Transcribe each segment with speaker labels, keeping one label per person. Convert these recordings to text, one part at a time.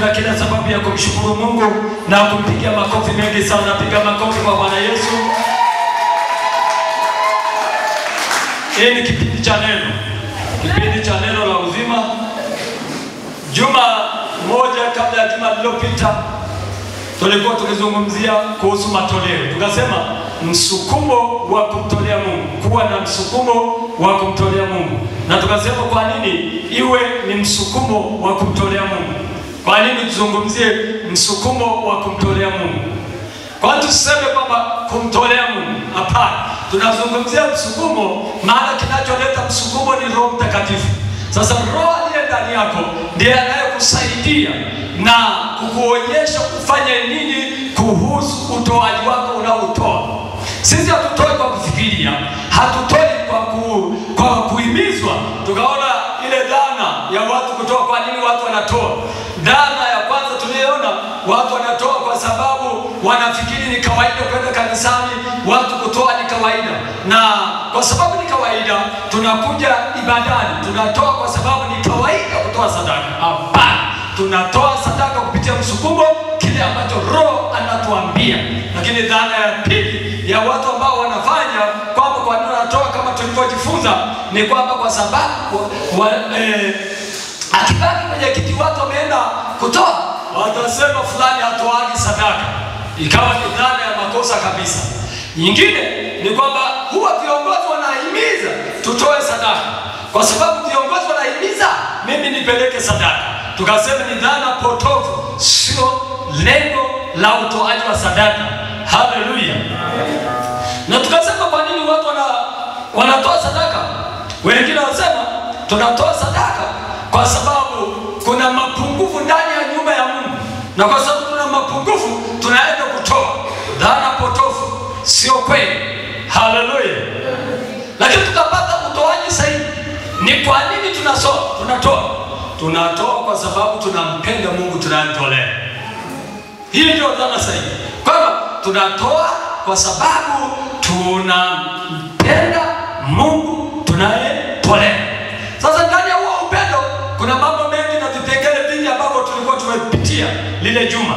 Speaker 1: tuna kila sababu ya kumshukuru Mungu na kumpigia makofi mengi sana. Piga makofi kwa Bwana Yesu. Hii ni kipindi cha neno. Kipindi cha neno la uzima. Juma moja kabla ya juma lililopita tulikuwa tukizungumzia kuhusu matoleo. Tukasema msukumo wa kumtolea Mungu, kuwa na msukumo wa kumtolea Mungu. Na tukasema kwa nini iwe ni msukumo wa kumtolea Mungu? Kwa nini tuzungumzie msukumo wa kumtolea Mungu? Kwa nini tuseme kwamba kumtolea Mungu? Hapana. Tunazungumzia msukumo, maana kinacholeta msukumo ni Roho Mtakatifu. Sasa Roho aliye ndani yako ndiye anayekusaidia na kukuonyesha kufanya nini kuhusu utoaji wako unaotoa. Sisi hatutoi kwa kufikiria, hatutoi kwa kuhimizwa. Tukaona ile dhana ya watu kutoa. Kwa nini watu wanatoa? Dhana ya kwanza tuliona watu wanatoa kwa sababu wanafikiri ni kawaida kwenda kanisani, watu kutoa ni kawaida. Na kwa sababu ni kawaida, tunakuja ibadani, tunatoa kwa sababu ni kawaida kutoa sadaka. Hapana, tunatoa sadaka kupitia msukumo, kile ambacho Roho anatuambia. Lakini dhana ya pili ya watu ambao wanafanya kwamba kwa nini wanatoa, kama tulivyojifunza, ni kwamba kwa sababu akibaki kwenye kiti watu wameenda kutoa, watasema fulani hatoagi sadaka. Ikawa ni dhana ya makosa kabisa. Nyingine ni kwamba huwa viongozi wanahimiza tutoe sadaka. Kwa sababu viongozi wanahimiza mimi nipeleke sadaka. Tukasema ni dhana potofu, sio lengo la utoaji wa sadaka. Haleluya. Na tukasema kwa nini watu wanatoa sadaka? Wengine wanasema tunatoa sadaka kwa sababu kuna mapungufu ndani ya nyumba ya Mungu. Na kwa sababu kuna mapungufu tunaenda kutoa. Dhana potofu, sio kweli. Haleluya. Lakini tukapata utoaji sahihi. Ni kwa nini tunatoa? Tunatoa kwa sababu tunampenda Mungu tunayemtolea. Hii ndio dhana sahihi. Kwa hivyo tunatoa kwa sababu tunampenda Mungu tunayemtolea. Sasa ndani ya huo upendo kuna mambo mengi na vipengele vingi ambavyo tulikuwa tumepitia lile juma.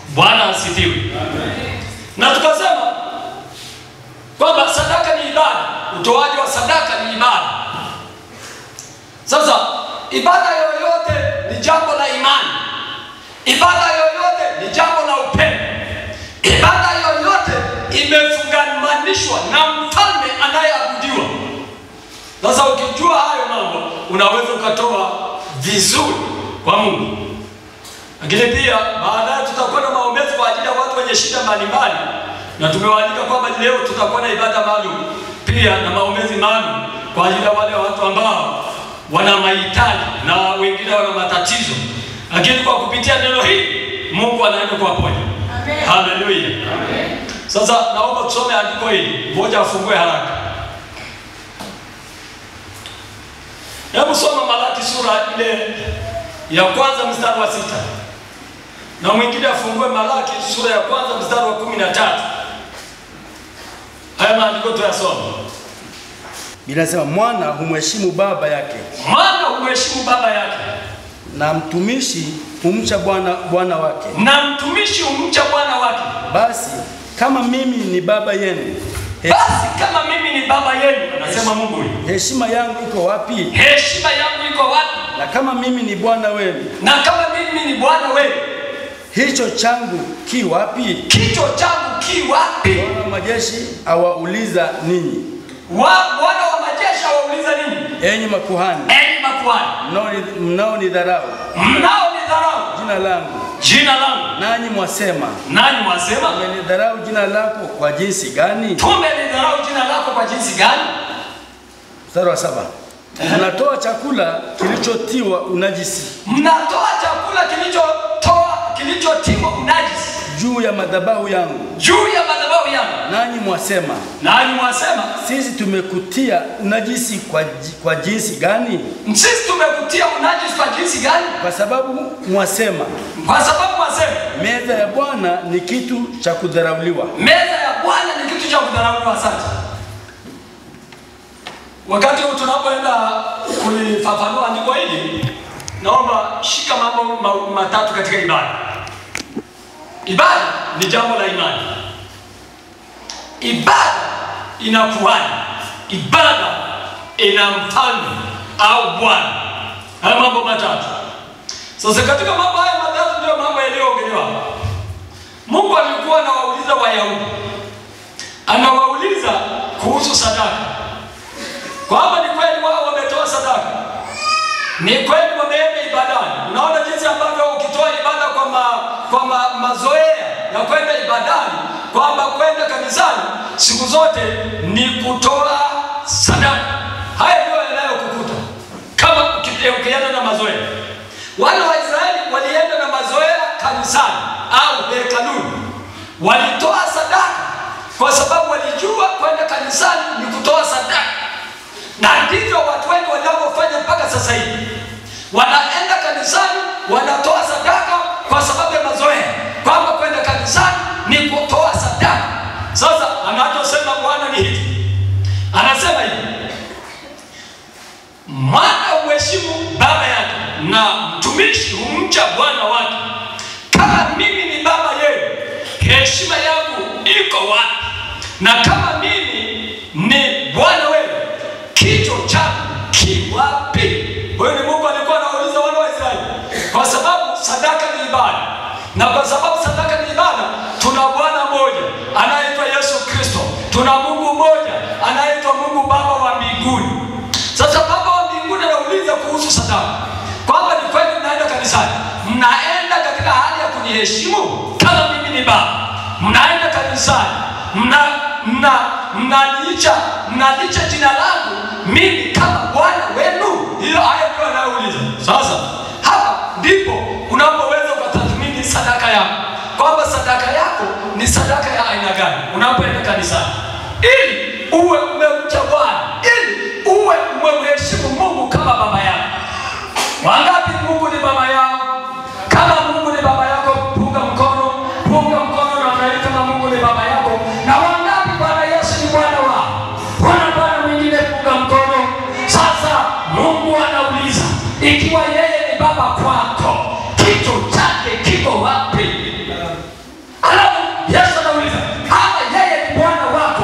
Speaker 1: Bwana asifiwe. Na tukasema kwamba sadaka ni ibada, utoaji wa sadaka ni ibada. Sasa ibada yoyote ni jambo la imani. Ibada yoyote ni jambo la upendo. Ibada yoyote imefungamanishwa na mfalme anayeabudiwa. Sasa ukijua hayo mambo, unaweza ukatoa vizuri kwa Mungu. Lakini pia baadaye tutakuwa na maombezi kwa ajili ya watu wenye shida mbalimbali. Na tumewaalika kwamba leo tutakuwa na ibada maalum pia na maombezi maalum kwa ajili ya wale watu ambao wana mahitaji na wengine wana matatizo. Lakini kwa kupitia neno hili Mungu anaenda kuwaponya. Amen. Haleluya. Amen. Sasa naomba tusome andiko hili. Mmoja afungue haraka. Hebu soma Malaki sura ile ya kwanza mstari wa 6. Na mwingine afungue Malaki sura ya kwanza mstari wa 13. Haya maandiko tuyasome.
Speaker 2: Inasema mwana humheshimu baba yake.
Speaker 1: Mwana humheshimu baba yake.
Speaker 2: Na mtumishi humcha bwana wake.
Speaker 1: Na mtumishi humcha bwana wake.
Speaker 2: Basi kama mimi ni baba yenu.
Speaker 1: Anasema Mungu huyu.
Speaker 2: Heshima yangu iko wapi?
Speaker 1: Heshima yangu iko wapi?
Speaker 2: Na kama mimi ni bwana wenu.
Speaker 1: Na kama mimi ni bwana wenu.
Speaker 2: Hicho changu ki wapi?
Speaker 1: Kicho changu ki wapi?
Speaker 2: Bwana wa majeshi awauliza ninyi.
Speaker 1: Bwana wa majeshi awauliza ninyi.
Speaker 2: Enyi makuhani.
Speaker 1: Enyi makuhani.
Speaker 2: Mnaonidharau.
Speaker 1: Mnaonidharau.
Speaker 2: Jina langu. Nanyi mwasema. Umenidharau jina lako kwa jinsi gani?
Speaker 1: Tumelidharau jina lako kwa jinsi gani?
Speaker 2: Mstari wa 7. Mnatoa chakula kilichotiwa unajisi.
Speaker 1: Mnatoa chakula kilichotiwa unajisi
Speaker 2: juu ya madhabahu yangu.
Speaker 1: Nanyi mwasema.
Speaker 2: Sisi tumekutia unajisi kwa jinsi gani? Kwa sababu mwasema. Meza ya Bwana ni kitu cha kudharauliwa.
Speaker 1: Asante. Wakati tunapoenda kulifafanua andiko hili, naomba shika mambo matatu katika ibada. Ibada ni jambo la imani. Ibada ina kuhani. Ibada ina mfalme au Bwana. Haya mambo matatu. Sasa katika mambo haya matatu ndio mambo yaliyoongelewa. Mungu alikuwa anawauliza Wayahudi. Anawauliza kuhusu sadaka. Kwamba ni kweli wao wametoa sadaka. Ni kweli wameenda ibadani. Unaona jinsi ambavyo ukitoa ibada kwa mazoea ya kwenda ibadani, kwamba kwenda kanisani siku zote ni kutoa sadaka. Haya ndio yanayokukuta kama ukienda na mazoea. Wana wa Israeli walienda na mazoea kanisani au hekaluni. Walitoa sadaka kwa sababu walijua kwenda kanisani ni kutoa sadaka. Na ndivyo watu wengi wanavyofanya mpaka sasa hivi. Wanaenda kanisani, wanatoa sadaka kwa sababu ya mazoea, kwamba kwenda kanisani ni kutoa sadaka. Sasa anachosema Bwana ni hivi. Anasema hivi: mwana uheshimu baba yake na mtumishi humcha bwana wake. Kama mimi ni baba yenu, heshima yangu iko wapi? Na kama mimi ni bwana wenu, kichwa chako ki wapi? Huyo ni Mungu alikuwa anauliza wana wa Israeli, kwa sababu sadaka ni ibada. Na kwa sababu sadaka ni ibada, tuna Bwana mmoja anaitwa Yesu Kristo. Tuna Mungu mmoja anaitwa Mungu Baba wa mbinguni. Sasa Baba wa mbinguni anauliza kuhusu sadaka, kwamba ni kweli mnaenda kanisani, mnaenda katika hali ya kuniheshimu kama mimi ni baba. Mnaenda kanisani, mnalicha jina langu mimi kama Bwana wenu. Hiyo haya ndio anayouliza. Sasa hapa ndipo unapoweza kutathmini sadaka yako, kwamba sadaka yako ni sadaka ya aina gani unapoenda kanisani, ili uwe umemcha Bwana, ili uwe umemheshimu Mungu kama baba yako. Wangapi Mungu ni baba yao? Kama Mungu ni baba yako, punga mkono na angalia kama Mungu ni baba yako. Na wangapi Bwana Yesu ni Bwana wao? Bwana mwingine, punga mkono. Sasa Mungu anauliza, ikiwa yeye ni baba kwako, kichwa chake kiko wapi? Alafu Yesu anauliza, kama yeye ni Bwana wako,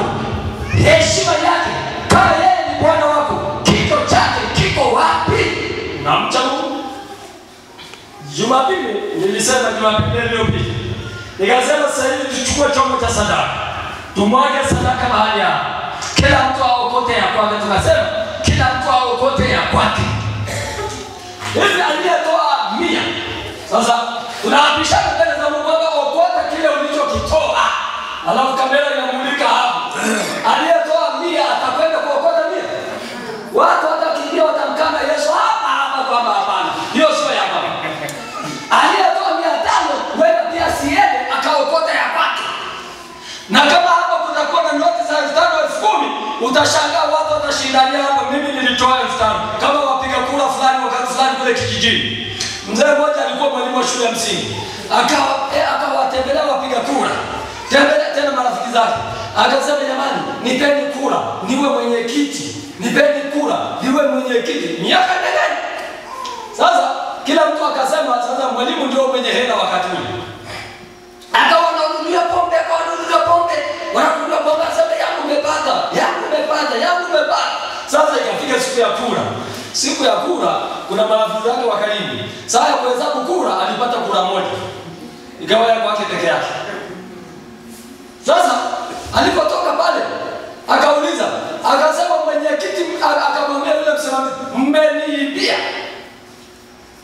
Speaker 1: heshima yake, kama yeye ni Bwana wako, kichwa chake kiko wapi? Namcha Mungu. Jumapili nilisema, Jumapili iliyopita nikasema, sasa hivi tuchukue chombo cha sadaka, tumwage sadaka mahali hapa, kila mtu aokote ya kwake. Tunasema kila mtu aokote ya kwake. Hivi aliyetoa 100, sasa tunaambishana mbele za Mungu kwamba okota kile ulichokitoa. Alafu kamera inamulika hapo. Aliyetoa 100 atakwenda kuokota 100. Watu watakimbia, watamkana Yesu hapa kwamba hapana, hiyo sio ya baba. Aliyetoa 500 wewe pia siende akaokota ya kwake. Na kama hapa kutakuwa na noti za 5,000, 10,000, utashangaa watu watashindania hapa, mimi nilitoa 5,000 kama wapiga kura fulani wakati fulani kule kijijini. Mzee mmoja alikuwa mwalimu wa shule ya msingi, akawatembelea wapiga kura, tena marafiki zake, akasema, jamani, nipeni kura niwe mwenyekiti, nipeni kura niwe mwenyekiti. Miaka nene. Sasa kila mtu akasema, sasa mwalimu ndio mwenye hela wakati ule. Akawanunulia pombe, wanakunywa pombe, sasa yangu umepata. Sasa ikafika siku ya kura, kuna marafiki zake wa karibu. Sasa kuhesabu kura, alipata kura moja, ikawa yake kwake peke yake. Sasa alipotoka pale, akauliza, akasema mwenyekiti, akamwambia yule msimamizi, mmeniibia.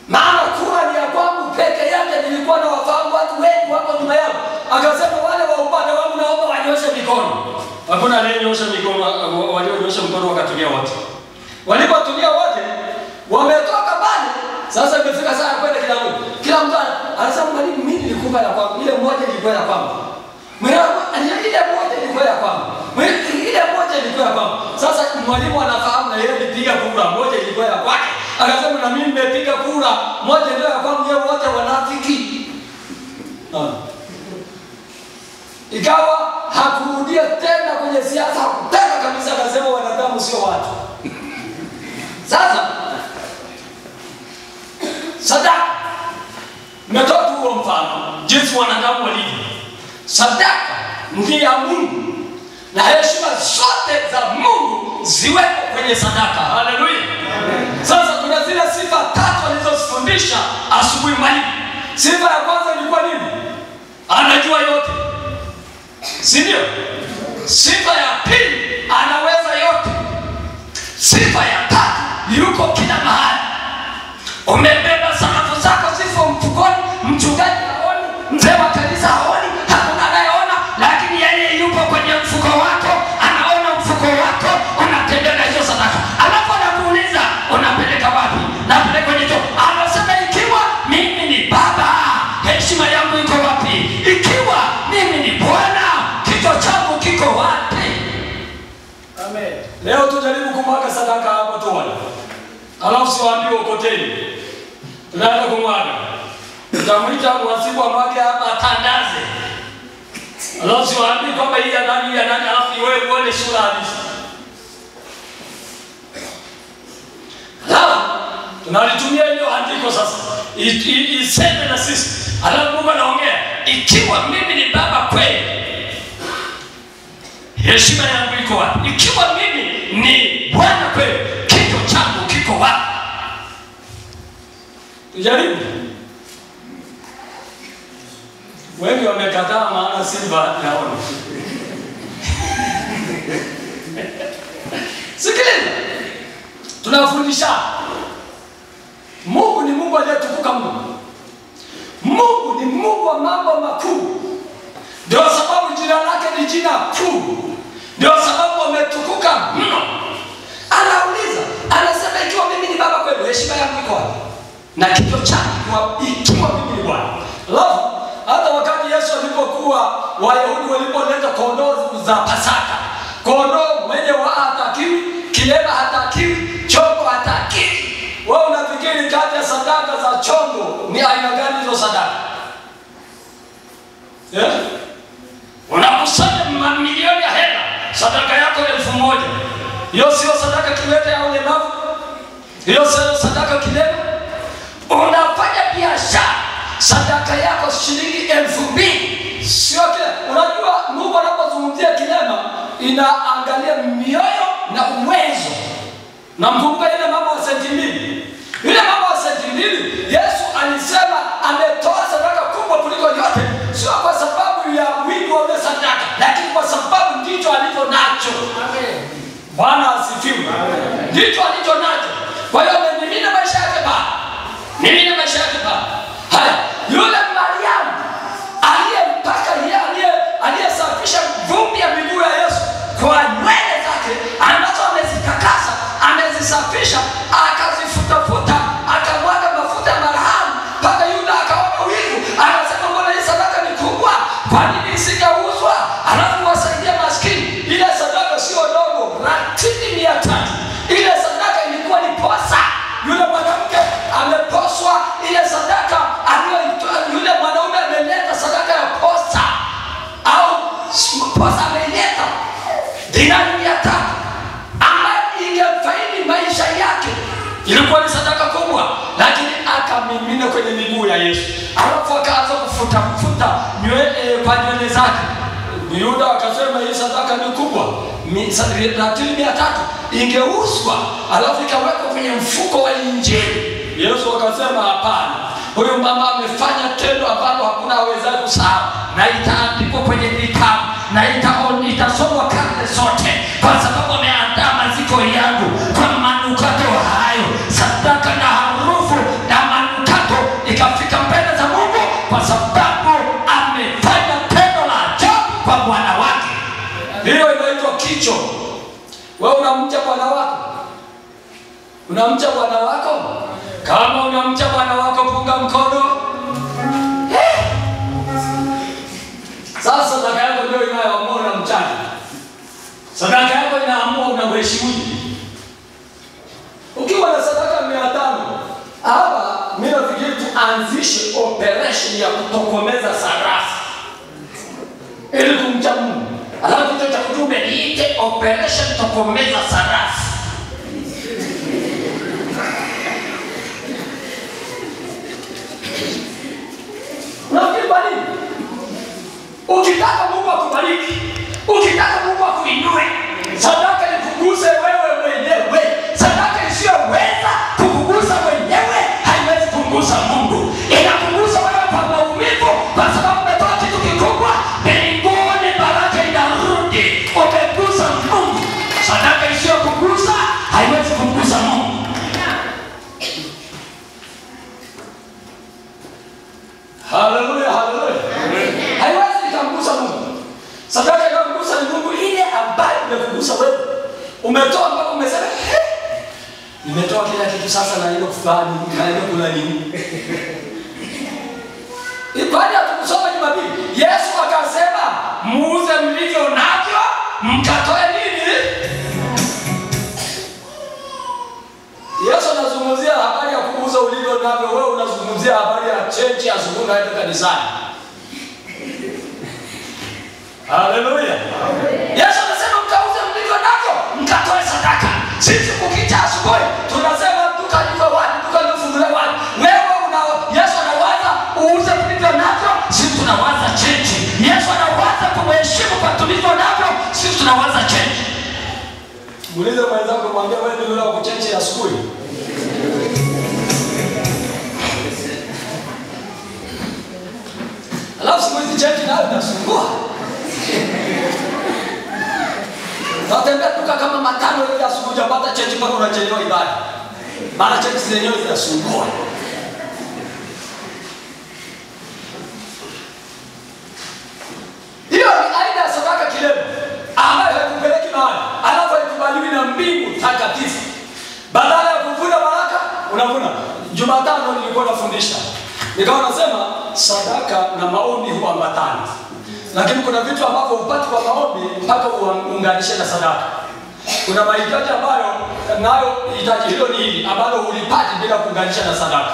Speaker 1: Maana kura ni ya kwangu peke yake, nilikuwa na wafahamu watu wengi wako nyuma yangu. Akasema wale wa upande wangu naomba wanyoshe mikono. Hakuna aliyenyosha mikono, walionyosha mikono wakatulia wote. Walipotulia wote, wametoka pale. Sasa imefika saa ya kwenda kila mtu anasema, mwalimu, mimi nilikupa ya kwangu, ile moja ilikuwa ya kwangu. Ile moja ilikuwa ya kwangu. Sasa mwalimu anafahamu na yeye alipiga kura moja ilikuwa ya kwake. Akasema, na mimi nimepiga kura moja ndio ya kwangu, yeye wote wanafiki. Ikawa hakurudia tena kwenye siasa, hakutaka kabisa, akasema wanadamu sio watu. Sasa Nimetoa tu huo mfano jinsi wanadamu walivyo. Sadaka ni ya Mungu na heshima zote za Mungu ziweko kwenye sadaka. Haleluya. Sasa kuna zile sifa tatu alizofundisha asubuhi mwalimu. Sifa ya kwanza ilikuwa nini? Anajua yote, si ndio? Sifa ya pili, anaweza yote. Sifa ya tatu, yuko kila mahali. Umebeba sarafu zako zifo mfukoni, mchungaji haoni, mzee wa kanisa haoni, hakuna anayeona, lakini yeye yupo kwenye mfuko wako, anaona mfuko wako, unatembea na hizo sadaka. Alafu anakuuliza, unapeleka wapi? Napeleka kwenye choo. Anasema ikiwa mimi ni baba, heshima yangu iko wapi? Ikiwa mimi ni Bwana, kichwa changu kiko wapi? Amen. Leo tujaribu kumwaga sadaka hapo tu wala. Alafu siwaambie ukoteni. Tunaenda kumwaga. Tutamwita mwasibu amwage hapa atandaze. Alafu siwaambie kwamba hii ya nani alafu wewe uone sura halisi. Alafu tunalitumia hilo andiko sasa. Iseme na sisi. Alafu Mungu anaongea, ikiwa mimi ni baba kweli, heshima yangu iko wapi? Ikiwa mimi ni Bwana kweli, kichwa changu kiko wapi? Tujaribu. Wengi wamekataa maana Silva naona. Sikiliza. Tunafundisha. Mungu ni Mungu aliyetukuka mno. Mungu ni Mungu wa mambo makuu. Ndio sababu jina lake ni jina kuu. Ndio sababu ametukuka mno. Anauliza, anasema ikiwa mimi ni baba kweli, heshima yangu iko wapi? Na kichwa changu ikiwa mimi ni Bwana. Alafu hata wakati Yesu alipokuwa Wayahudi walipoleta kondoo za Pasaka, kondoo mwenye hatakiwi, kilema hatakiwi, chongo hatakiwi. Wewe unafikiri kati ya sadaka za chongo ni aina gani hizo sadaka? Unakusanya mamilioni ya hela, sadaka yako 1000. Hiyo sio sadaka kiwete ya ulemavu. Hiyo sio sadaka kilema. Unafanya biashara, sadaka yako shilingi 2000. Sio kile. Unajua Mungu anapozungumzia kilema inaangalia mioyo na uwezo. Na mkumbuka ile mama wa senti 2. Ile mama wa senti 2, Yesu alisema ametoa sadaka kubwa kuliko yote, sio kwa sababu ya wingi wa sadaka, lakini kwa sababu ndicho alicho nacho. Amen. Bwana asifiwe. Ndicho alicho nacho. Kwa hiyo mimina maisha yake ba. Mimina maisha yake ba. Haya, yule Mariamu aliyempaka aliyesafisha vumbi ya miguu ya Yesu kwa nywele zake ambazo amezitakasa, amezisafisha, akazifuta, akamwaga mafuta ya marhamu, mpaka Yuda akaona wivu, anasema mbona hii sadaka ni kubwa, kwa nini isingeuzwa alafu wasaidia maskini? Ile sadaka sio dogo, ratili 300. Ile sadaka ilikuwa ni posa. Yule mwanamke ameposwa, ile sadaka aliyoitoa yule mwanaume ameleta sadaka ya posa, au posa ameleta dinari 300 ambayo ingefaidi maisha yake. Ilikuwa ni sadaka kubwa, lakini akamimina kwenye miguu ya Yesu. Alafu akaanza kufuta kwa nywele zake. Yuda akasema hii sadaka ni kubwa, ratili 300 ingeuzwa, alafu ikawekwa kwenye mfuko wa Injili. Yesu akasema hapana, huyu mama amefanya tendo ambalo hakuna awezaye kusahau, na itaandikwa kwenye vitabu na itasomwa karne zote, kwa sababu ameandaa maziko yangu kwa manukato hayo. Sadaka na harufu na manukato ikafika mbele za Mungu, kwa sababu amefanya tendo la ajabu kwa Bwana wake. Hiyo inaitwa kicho. Wewe unamcha Bwana wako? Unamcha Bwana wako? Kama unamcha Bwana wako, punga mkono. Sasa sadaka yako ndio inayoamua unamcha. Sadaka yako inaamua unamheshimu. Ukiwa na sadaka 500, hapa mimi nafikiri tuanzishe operation ya kutokomeza sarafu ili kumcha Mungu. Alafu kitu cha kutume niite operation tokomeza sarafu. Ukitaka Mungu akubariki, ukitaka Mungu akuinue, sadaka ikuguze wewe mwenyewe. Sadaka isiyoweza kukugusa mwenyewe haiwezi kugusa Mungu. Inakugusa wewe kwa maumivu, kwa sababu umetoa kitu kikubwa, mbinguni baraka inarudi. Umegusa Mungu. Sadaka isiyokugusa haiwezi kugusa Mungu. Haleluya, haleluya. Haiwezi kumgusa Mungu. Sadaka inamgusa Mungu ile ambayo imekugusa wewe. Umetoa mpaka umesema, nimetoa kila kitu sasa na ile kufanya, na ile kula nini? Ibada tukusoma Jumapili. Yesu akasema, muuze mlivyo navyo, mkatoe nini? Yesu anazungumzia habari ya kuuza ulivyo navyo, wewe unazungumzia habari ya change ya asubuhi na kanisani. Haleluya. Yesu anasema mkauze mlivyo navyo, mkatoe sadaka. Sisi kukicha asubuhi tunasema duka liko wapi? Duka lifunguliwe wapi? Wewe Yesu anawaza uuze mlivyo navyo, sisi tunawaza change. Yesu anawaza kumheshimu kwa tulivyo navyo, sisi tunawaza change. Muulize mwenzako, mwambie wewe ndio unataka kuchange asubuhi. Alafu siku hizi change nayo inasumbua. Natembea duka kama matano hivi asubuhi hujapata change mpaka unachelewa ibada. Maana change zenyewe zinasumbua. Hiyo ni aina ya sadaka kilema ambayo haikupeleki mahali, alafu haikubaliwi na mbingu takatifu. Badala ya kuvuna baraka, unavuna. Jumatano nilikuwa nafundisha, nikawa nasema sadaka na maombi huambatana. Lakini kuna vitu ambavyo upati kwa maombi mpaka uunganishe na sadaka. Kuna mahitaji ambayo nayo hitaji hilo ni hili ambalo ulipati bila kuunganisha na sadaka.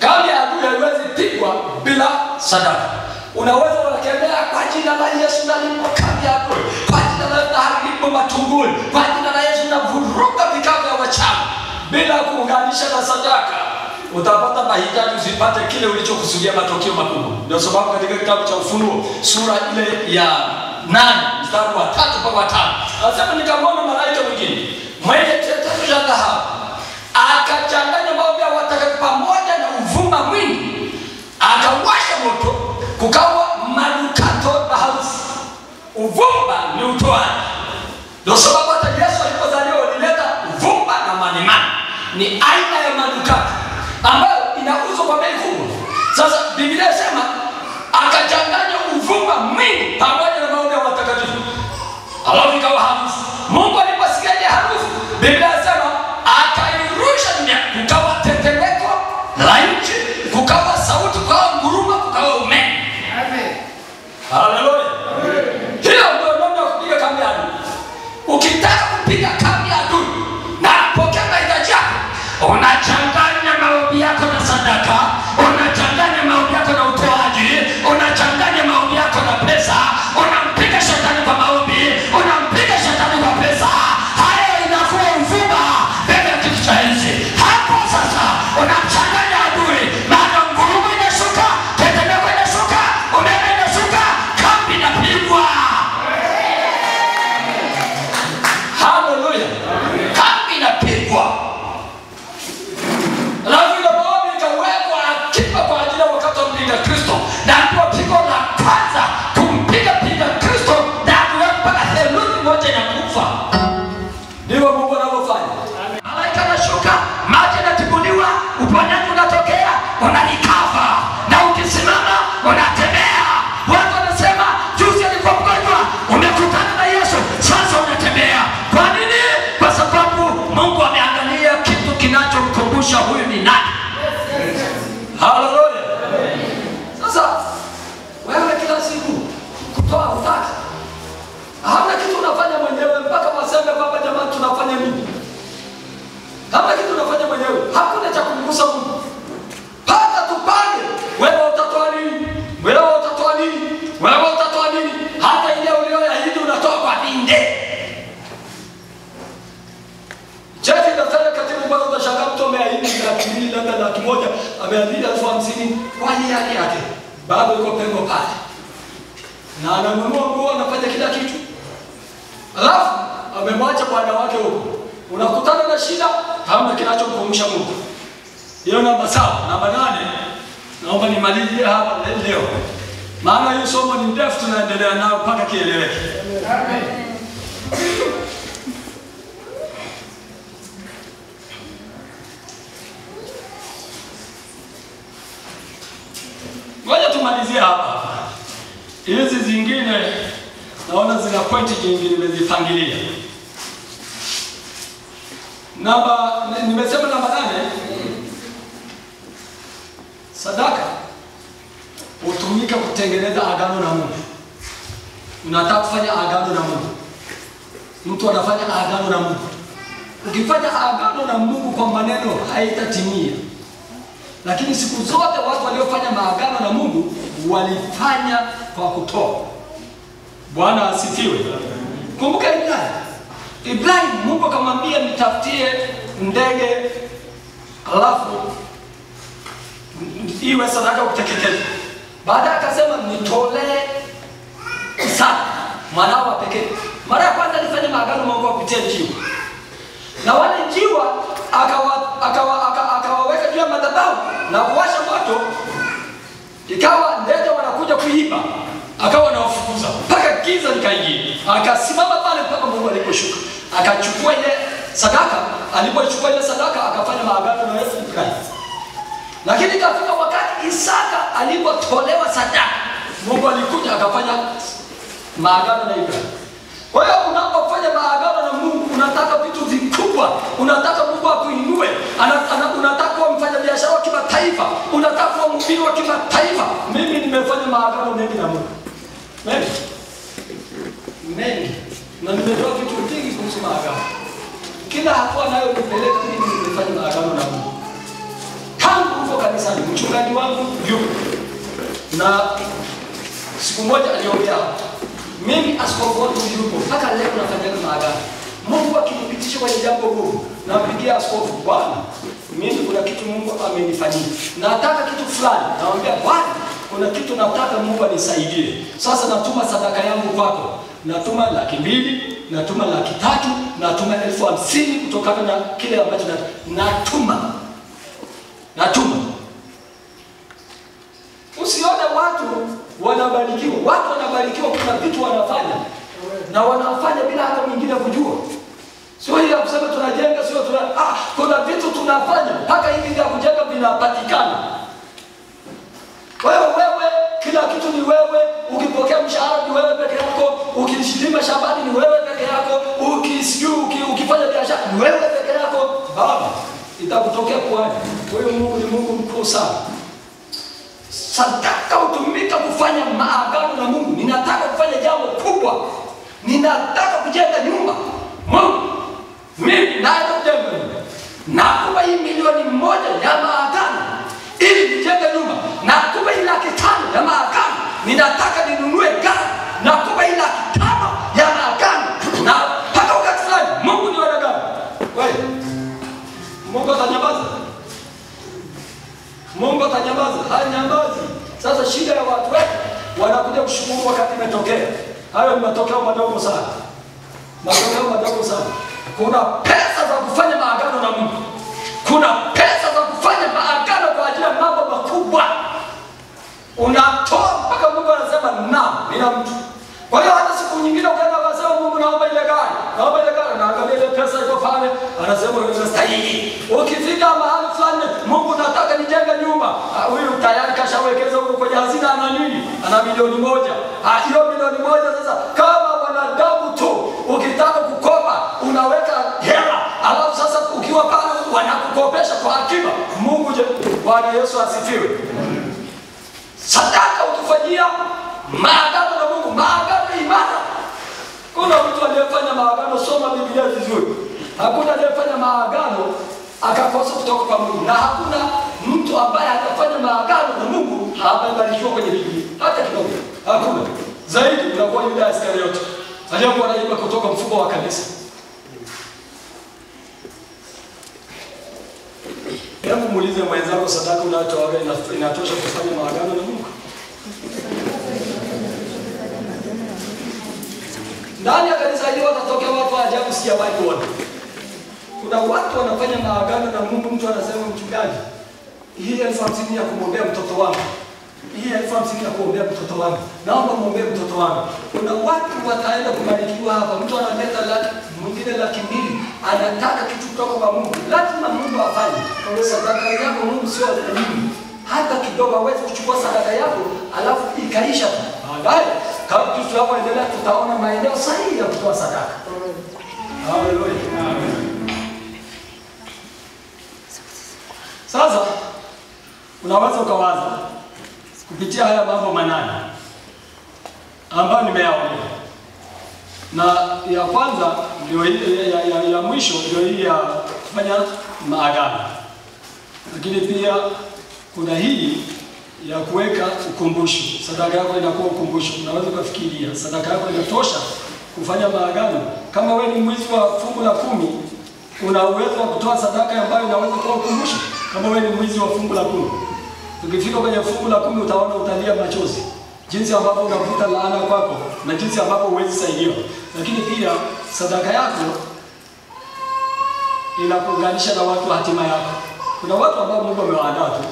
Speaker 1: Kambi ya adui haiwezi pigwa bila sadaka. Unaweza kukemea kwa jina la Yesu na limbo kambi ya adui, kwa jina la haribu matunguli, kwa jina la Yesu na vuruga vikao vya wachawi bila kuunganisha na sadaka. Utapata mahitaji usipate kile ulichokusudia, matokeo makubwa. Ndio sababu katika kitabu cha Ufunuo sura ile ya 8 mstari wa 3 mpaka 5 anasema, nikamwona malaika mwingine mwenye chetezo cha dhahabu akachanganya maombi ya watakatifu pamoja na uvumba mwingi, akawasha moto, kukawa manukato na harufu. Uvumba ni utoaji. Ndio sababu hata Yesu alipozaliwa alileta uvumba na manemane. Ni aina ya manukato ambayo inauzwa kwa bei kubwa. Sasa Biblia inasema akachanganya uvumba mwingi pamoja na maombi ya watakatifu, alafu ikawa harufu. Mungu aliposikia ile harufu, Biblia inasema akairusha dunia, kukawa tetemeko la nchi, kukawa sauti, kukawa nguruma, kukawa umeme. Amen. Haleluya. Hiyo ndio namna ya kupiga kambi ya adui. Ukitaka kupiga kambi ya adui na pokea mahitaji yako, unachanganya maombi yako na sadaka, unachanganya maombi yako na utoaji, unachanganya maombi yako na pesa, unampiga shetani kwa maombi, unampiga shetani kwa pesa. Haya inakuwa uvumba mbele ya kitu cha enzi. Hapo sasa unamchanganya adui, maana ngurumo inashuka, tetemeko inashuka, umeme inashuka, kambi inapigwa. Haleluya. Kambi inapigwa. Alafu ile maombi ikawekwa akiba kwa ajili ya wakati wa mpinga Kristo. Na ndio pigo la kwanza kumpiga mpinga Kristo, na kuweka mpaka theluthi moja inakufa. Ndivyo Mungu anavyofanya. Malaika anashuka, maji yanatibuliwa, uponyaji unatokea, unalikava. Na ukisimama unatembea. Watu wanasema juzi alikuwa mgonjwa, umekutana na Yesu, sasa unatembea. Kwa nini? Kwa sababu Mungu ameangalia kitu kinachomkumbusha huyu ni nani. Haleluya. Sasa wewe kila siku kutoa utaki, hamna kitu unafanya mwenyewe mpaka waseme kwamba jamani tunafanya nini. Hamna kitu unafanya mwenyewe, hakuna cha kumgusa Mungu. Paka tupange, wewe utatoa nini? Wewe utatoa nini? Wewe utatoa nini? Hata ile uliyoahidi unatoa kwa ninde. Cheki daftari katibu mpaka utashangaa mtu ameahidi $200,000 labda $100,000, ameahidi $50,000 kwa hiari yake. Bado yuko pengo pale. na ananunua nguo, anafanya kila kitu, alafu amemwacha bwana wake huko. Unakutana na shida, hamna kinachomkumbusha Mungu. Hiyo namba 7. Namba 8, naomba nimalizie hapa leo, maana hiyo somo ni ndefu, tunaendelea nao mpaka kieleweke. Amen. Ngoja tumalizie hapa. Hizi zingine naona zina pointi nyingi nimezipangilia. Nimesema namba 8, sadaka hutumika kutengeneza agano na Mungu. Unataka kufanya agano na Mungu, mtu anafanya agano na Mungu. Ukifanya agano na Mungu kwa maneno haitatimia, lakini siku zote watu waliofanya maagano na Mungu walifanya kwa kutoa. Bwana asifiwe. Kumbuka Ibrahim, Mungu akamwambia nitafutie ndege, alafu iwe sadaka kuteketezwa. Baadaye akasema nitolee Isaka mwanao wa pekee. Mara ya kwanza alifanya maagano Mungu kupitia njiwa, na wale njiwa akawaweka juu ya madhabahu na kuwasha moto, ikawa ndege wanakuja kuiba, akawa anawafukuza mpaka giza likaingia. Akasimama pale mpaka Mungu aliposhuka, akachukua ile sadaka. Alipochukua ile sadaka akafanya maagano na Ibrahim. Lakini kafika wakati Isaka alipotolewa sadaka, Mungu alikuja akafanya maagano na Ibrahim. Kwa hiyo unapofanya maagano na Mungu, unataka vitu vikubwa, unataka Mungu akuinue, unataka kuwa mfanyabiashara wa kimataifa, unataka kuwa mhubiri wa kimataifa. Mimi nimefanya maagano mengi na Mungu. Mengi. Na nimetoa vitu vingi kuhusu maagano. Kila hatua nayo nipeleka mimi nimefanya maagano na Mungu. Tangu huko kanisani, mchungaji wangu yupo. Na siku moja aliongea, mimi askofu wangu yupo, mpaka leo nafanya maagano. Mungu akinipitisha kwenye jambo gumu, nampigia askofu, Bwana, mimi kuna kitu Mungu amenifanyia. Nataka kitu fulani. Naambia Bwana, kuna kitu nataka Mungu anisaidie. Sasa natuma sadaka yangu kwako. Natuma 200,000, natuma 300,000, natuma 50,000 kutokana na kile ambacho natuma. Usione watu wanabarikiwa. Watu wanabarikiwa, kuna vitu wanafanya na wanafanya bila hata mwingine kujua. Sio hiyo kusema tunajenga, sio kuna vitu tunafanya mpaka hivi vya kujenga vinapatikana. Wewe kila kitu ni wewe. Ukipokea mshahara ni wewe peke yako, ukishilima shambani ni wewe peke yako, ukifanya biashara ni wewe peke yako. Baba, itakutokea kwaje? Wewe Mungu ni Mungu mkuu sana. Sadaka hutumika kufanya maagano na Mungu. Ninataka kufanya jambo kubwa, ninataka kujenga nyumba. Mungu, mimi nataka kujenga nyumba. Nakupa hii 1,000,000 ya maagano ili nijenge nyumba. Nakupa hii 500,000 ya maagano, ninataka ninunue gari. Nakupa hii 500,000 ya maagano. Na mpaka wakati fulani Mungu ni wanadamu. Wewe Mungu atanyamaza? Mungu atanyamaza? Hanyamazi. Sasa shida ya watu wetu, wanakuja kushukuru wakati imetokea. Hayo ni matokeo madogo sana. Matokeo madogo sana. Kuna pesa za kufanya maagano na Mungu. Kuna pesa za kufanya maagano kwa ajili ya mambo makubwa. Unatoa mpaka Mungu anasema naam, nina mtu. Kwa hiyo hata siku nyingine ukaenda ukasema Mungu naomba ile gari. Naomba ile gari, na angalia ile pesa iko pale, anasema unastahili. Ukifika mahali fulani, Mungu nataka nijenge nyumba. Huyu tayari kashawekeza huko kwenye hazina, ana nini? Ana 1,000,000. Hiyo 1,000,000 sasa kama wanadamu tu, ukitaka kukopa unaweka hela. Alafu sasa ukiwa pale wanakukopesha kwa akiba. Mungu je, Bwana Yesu asifiwe. Sadaka ukifanyia maagano na Mungu, maagano imara. Kuna mtu aliyefanya maagano, soma Biblia vizuri. Hakuna aliyefanya maagano akakosa kutoka kwa Mungu, na hakuna mtu ambaye atafanya maagano na Mungu habarikiwa kwenye Biblia hata kidogo. Hakuna. Zaidi unakuwa Yuda Iskariote aliyekuwa anaiba kutoka mfuko wa kanisa. Hebu muulize mwenzako, sadaka unayotoa inatosha kufanya maagano na Mungu? Ndani ya kanisa hili watatokea watu wa ajabu sijawahi kuona. Kuna watu wanafanya maagano na Mungu, mtu anasema mchungaji, hii 50,000 ya kumwombea mtoto wangu. Hii 50,000 ya kuombea mtoto wangu. Naomba muombee mtoto wangu. Kuna watu wataenda kubarikiwa hapa. Mtu analeta laki, mwingine 200,000. Anataka kitu kutoka kwa Mungu. Lazima Mungu afanye. Sadaka yako Mungu sio adhabu. Hata kidogo hawezi kuchukua sadaka yako alafu ikaisha. Baadaye kama kitu hapo endelea, tutaona maeneo sahihi ya kutoa sadaka. Haleluya. Amen. Sasa unaweza ukawaza kupitia haya mambo manane ambayo nimeyaongea, na ya kwanza ndio ya mwisho ndio hii ya kufanya maagano, lakini pia kuna hii ya kuweka ukumbusho. Sadaka yako inakuwa ukumbusho. Unaweza kufikiria sadaka yako inatosha kufanya maagano. Kama wewe ni mwizi wa fungu la 10, una uwezo wa kutoa sadaka ambayo inaweza kuwa ukumbusho. Kama wewe ni mwizi wa fungu la 10, ukifika kwenye fungu la 10 utaona utalia machozi, jinsi ambavyo unavuta laana kwako na jinsi ambavyo huwezi saidiwa. Lakini pia sadaka yako inakuunganisha na watu wa hatima yako. Kuna watu ambao Mungu amewaandaa tu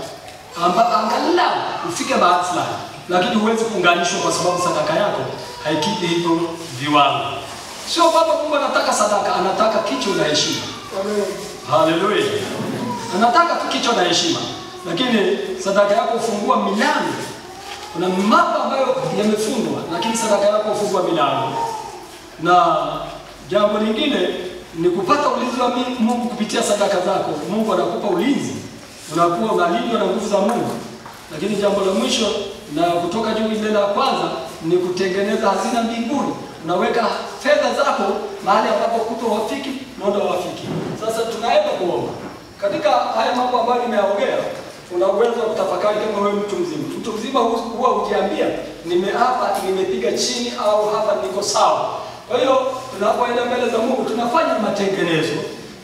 Speaker 1: ambao angalau ufike mahali fulani, lakini huwezi kuunganishwa kwa sababu sadaka yako haikidhi hivyo viwango. Sio kwamba Mungu anataka sadaka, anataka kicho na heshima. Amen. Haleluya. Anataka kicho na heshima. Lakini sadaka yako ufungua milango. Kuna mambo ambayo yamefungwa, lakini sadaka yako ufungua milango. Na jambo lingine ni kupata ulinzi wa Mungu kupitia sadaka zako. Mungu anakupa ulinzi. Unakuwa unalindwa na nguvu za Mungu. Lakini jambo la mwisho na kutoka juu ile la kwanza ni kutengeneza hazina mbinguni. Unaweka fedha zako mahali ambapo kutowafiki ndio wafiki. Sasa tunaenda kuomba. Katika haya mambo ambayo nimeyaongea, una uwezo wa kutafakari kama wewe mtu mzima. Mtu mzima huwa hujiambia hapa nimepiga chini au hapa niko sawa. Kwa hiyo tunapoenda mbele za Mungu tunafanya matengenezo.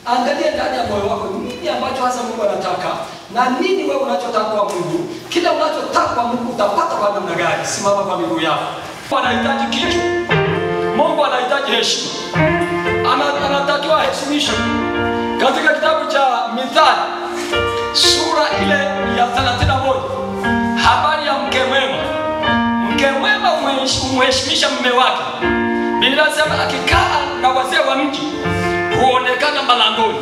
Speaker 1: Angalia ndani ya moyo wako nini ambacho hasa Mungu anataka na nini wewe unachotaka kwa Mungu. Kila unachotaka kwa Mungu utapata kwa namna gani? Simama kwa miguu yako. Anahitaji kitu. Mungu anahitaji heshima. Anatakiwa heshimishwe. Katika kitabu cha Mithali sura ile ya 31, habari ya mke mwema. Mke mwema umheshimisha mume wake. Biblia inasema akikaa na wazee wa mji huonekana malangoni.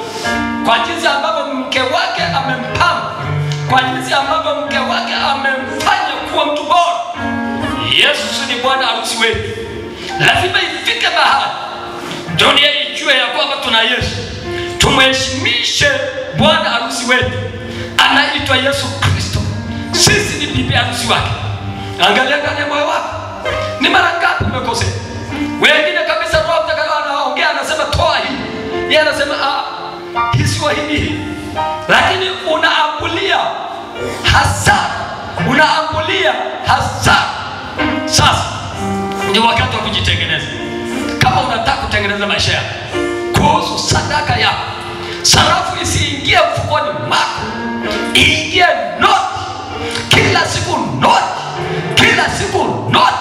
Speaker 1: Kwa jinsi ambavyo mke wake amempamba, kwa jinsi ambavyo mke wake amemfanya kuwa mtu bora. Yesu ni bwana harusi wetu. Lazima ifike mahali dunia ijue ya kwamba tuna Yesu. Tumheshimishe bwana harusi wetu. Anaitwa Yesu Kristo. Sisi ni bibi harusi wake. Angalia ndani ya moyo wako. Ni mara ngapi umekosea? Wengine kabisa Roho Mtakatifu anaongea anasema toa hii. Yeye anasema hii sio hii. Lakini unaambulia hasara. Unaambulia hasara. Sasa ni wakati wa kujitengeneza. Kama unataka kutengeneza maisha yako, kuhusu sadaka yako, sarafu isiingie mfukoni mwako, iingie noti. Kila siku noti, kila siku noti.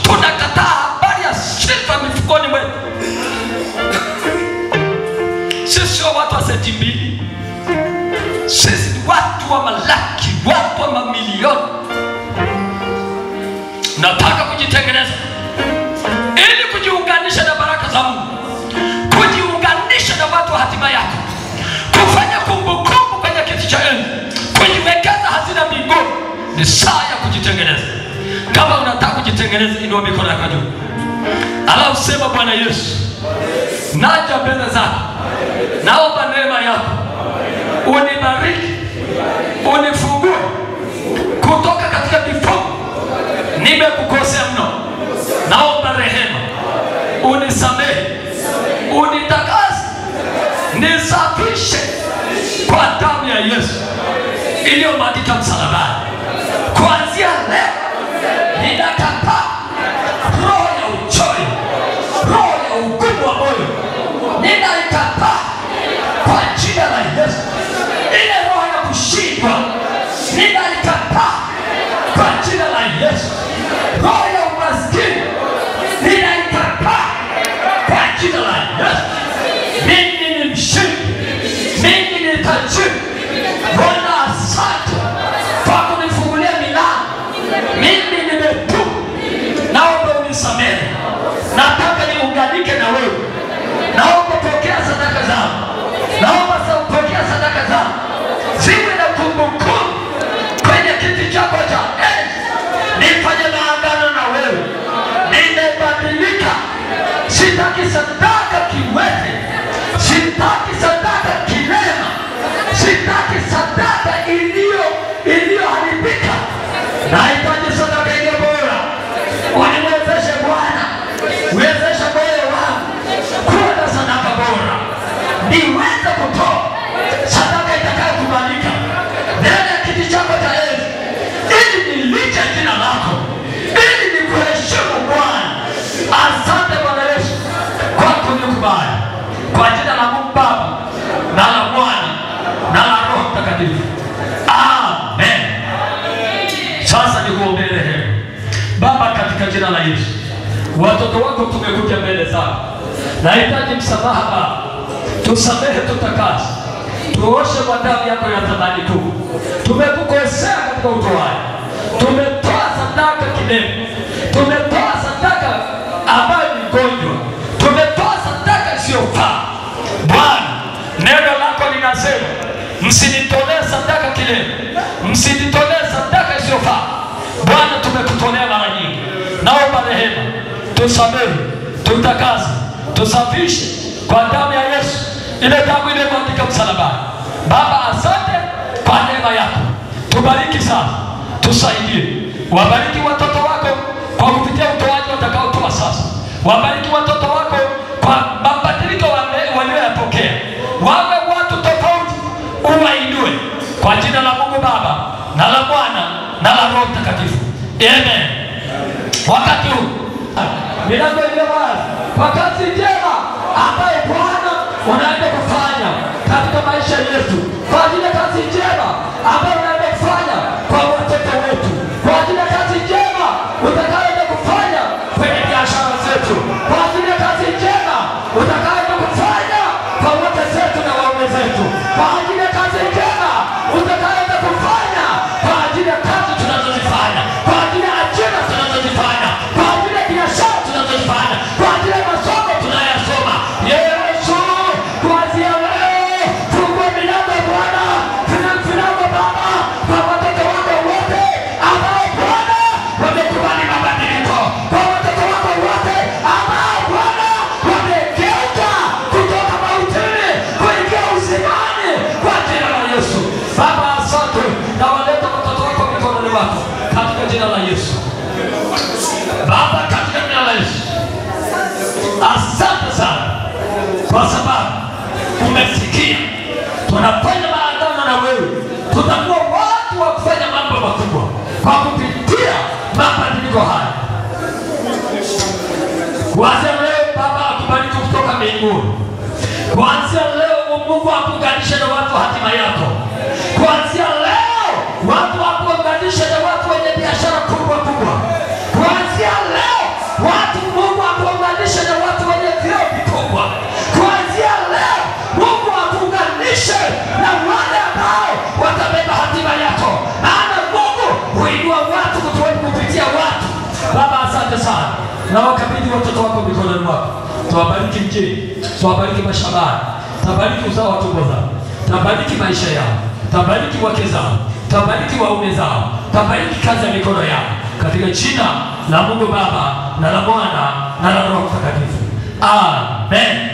Speaker 1: Tunakataa habari ya silver mifukoni mwetu. Sisi sio watu wa senti mbili. Sisi ni watu wa malaki, watu wa mamilioni. Nataka kujitengeneza ili kujiunganisha na baraka za Mungu, kujiunganisha na watu wa hatima yako, kufanya kumbukumbu kwenye kiti cha enzi, kujiwekeza hazina mbinguni. Ni saa ya kujitengeneza. Kama unataka kujitengeneza, inua mikono yako juu. Alafu sema, Bwana Yesu, naja mbele zako, naomba neema yako unibariki, unifungue kutoka katika vifungo. Nimekukosea mno. Naomba rehema, unisamehe, unitakase, nisafishe kwa damu ya Yesu iliyomwagika msalabani. Kuanzia leo ninakataa roho ya uchoyo, roho ya ugumu wa moyo. Ninaikataa kwa jina la Yesu. Ile roho ya kushindwa ninaikataa kwa jina la Yesu. Roho ya umaskini ninaikataa jina lako ili nikuheshimu Bwana. Asante Bwana Yesu kwa kunikubali. Kwa jina la Mungu Baba na la Mwana na la Roho Mtakatifu. Amen. Sasa nikuombee rehema. Baba, katika jina la Yesu, watoto wako tumekuja mbele zako. Nahitaji msamaha Baba. Tusamehe, tutakase, tuoshe kwa damu yako ya thamani kuu. Tumekukosea katika utoaji. Tumetoa sadaka kidogo. Tumetoa sadaka ambayo ni gonjwa. Tumetoa sadaka isiyofaa. Bwana, neno lako linasema msinitolee sadaka kidogo, msinitolee sadaka isiyofaa. Bwana, tumekutolea mara nyingi. Naomba rehema, tusamehe, tutakase, tusafishe kwa damu ya Yesu, ile damu ile mwandika msalabani. Baba, asante kwa neema yako. Tubariki sasa, tusaidie. Wabariki watoto wako kwa kupitia utoaji watakaotoa sasa. Wabariki watoto wako kwa mabadiliko walioyapokea. Wawe watu tofauti, uwainue kwa jina la Mungu Baba na la Mwana na la Roho Mtakatifu. Amen. Wakati huu milango iliyo wazi kwa kazi njema ambayo Bwana unaenda kufanya katika maisha yetu, kwa ajili ya kazi njema ambayo unaenda kufanya kwa watoto wetu, kwa ajili ya kazi njema utakayoenda kufanya kwenye biashara zetu, kwa ajili ya kazi njema utakayoenda kufanya kwa wake zetu na waume zetu, kwa ajili ya kazi njema utakayoenda kufanya kwa ajili ya kazi tunazozifanya, kwa ajili ya ajira tunazozifanya, kwa ajili ya biashara tunazozifanya, kwa ajili ya masomo tunayasoma. Yesu, kuanzia leo fungua milango Bwana, milango Baba kwa watoto wako wote ambao Bwana wamekubali mabadiliko, kwa watoto wako wote ambao Bwana wamegeuka kutoka mautini kuingia uzimani kwa jina la Yesu. Baba, asante, na waleta watoto wako mikononi mwako katika jina la Yesu. Baba, katika jina la Yesu, asante sana kwa sababu umesikia tunafanya maagano na wewe. Tutakuwa watu wa kufanya mambo makubwa kwa kupitia mabadiliko haya. Kuanzia leo Baba, akubariki kutoka mbinguni. Kuanzia leo Mungu akuunganishe na watu hatima yako. Kuanzia leo watu akuunganishe na watu wenye biashara kubwa kubwa. Kuanzia leo watu Mungu akuunganishe na watu wenye vyeo vikubwa. Kuanzia leo Mungu akuunganishe na wale ambao watabeba hatima yako. Maana Mungu huinua watu kupitia watu. Baba, asante sana. Na wakabidhi watoto wako mikononi mwako. Tuwabariki mjini, tuwabariki mashambani, tabariki uzao wa tumbo zao, tabariki maisha yao, tabariki wake zao, tabariki waume zao, tabariki kazi ya mikono yao, katika jina la Mungu Baba na la Mwana na la Roho Mtakatifu. Amen.